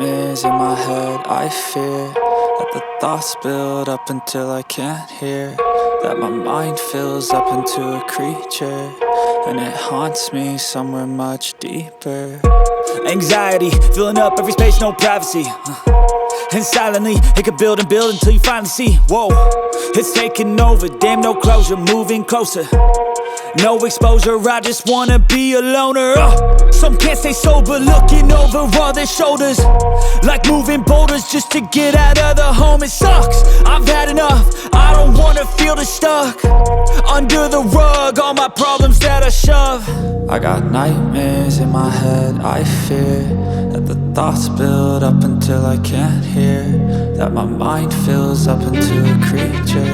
nightmares in my head. I fear that the thoughts build up until I can't hear, that my mind fills up into a creature, and it haunts me somewhere much deeper. Anxiety, filling up every space, no privacy. And silently, it could build and build until you finally see, whoa, it's taking over, damn no closure, moving closer. No exposure, I just wanna be a loner. Some can't stay sober, looking over all their shoulders, like moving boulders just to get out of the home. It sucks, I've had enough, I don't wanna feel the stuck under the rug, all my problems that I shove. I got nightmares in my head. I fear that the thoughts build up until I can't hear, that my mind fills up into a creature,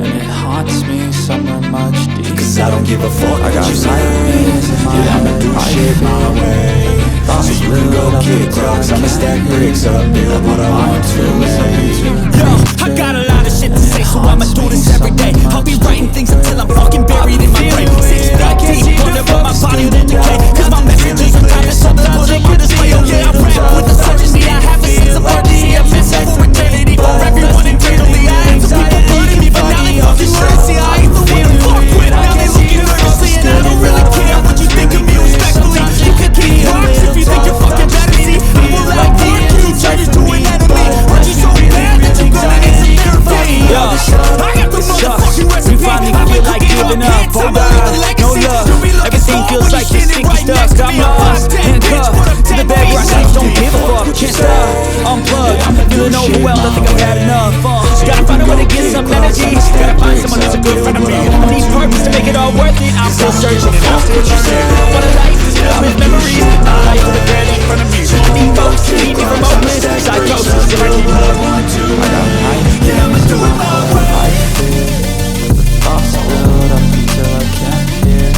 and it haunts me somewhere much deeper. Cause I don't give a fuck I got what you say. nightmares in my Yeah, I'ma head. do I shit fear my way, thoughts so you can go build up kick until rocks. I I'ma can't stack hear, bricks up, build what I want to make. Yo, I got a lot of shit to say, so I'ma do this every day. I'll be writing things until I'm fucking buried in my brain. 6 feet deep, wonder what my body will decay. Cause my messages are timeless, so they put it on display. Oh yeah, I rap with the certainty, I have a sense of urgency. A message for eternity, for everyone internally. I had some people burning me, but now they fucking learn. See, I ain't the one to fuck with, now they looking nervously. And I don't really care what you think of me respectfully. You can kick rocks if you think you're fucking better. See, I will outwork you, turn you to an enemy. Hurt you so bad that you're gonna need some therapy. I got the motherfucking recipe. We finally feel like giving up, oh God, no love. Everything feels like this sticky stuff. I'm lost, handcuffed to the bed where I sleep, don't give a fuck. Can't stop, unplug, feeling overwhelmed, I think I've had enough. Gotta find a way to get some energy, gotta find someone who's a good friend of me. I need purpose to make it all worth it, I'm still searching and I'm still trying. What a life is filled with memories, my life with a bed in front of me. I need folks to keep me from hopeless psychosis if I keep moving. I got nightmares in my head. I fear that the thoughts build up until I can't hear,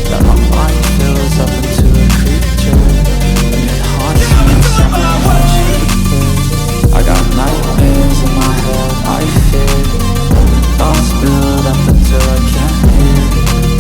that my mind fills up into a creature, and it haunts me somewhere much deeper. I got nightmares in my head. I fear that the thoughts build up until I can't hear,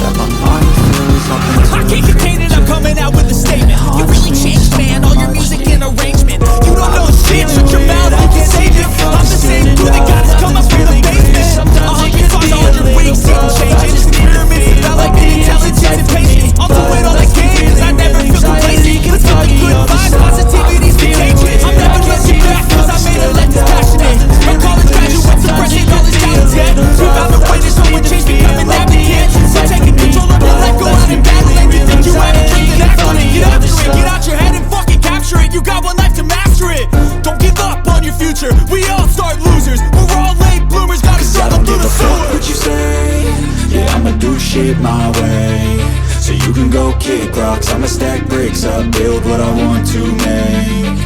that my mind fills up into I can't contain it, I'm coming out with a statement. You really changed, man, all your music and arrangement. You don't know shit, shut your mouth, you can't save it. I'm the same dude that got us come up through the basement. 100 weeks, even changes. Pyramids develop like the intelligence and patience. I'll do it all again, cause I never feel complacent. Let's get the good vibes, positivity's contagious. I'm never looking back, cause I made a left passionate. My college graduates suppressing all this talent, yeah. We found a way to show what change becoming advocate. So taking control of your life, go out and battle it. You think you have a dream, then act on it. Get after it, get out your head and fucking capture it. You got one life to master it. Don't give up on your future, we all start losers. We're all late bloomers, gotta struggle through the sewer. What you say? Yeah, I'ma do shit my way, so you can go kick rocks. I'ma stack bricks up, build what I want to make.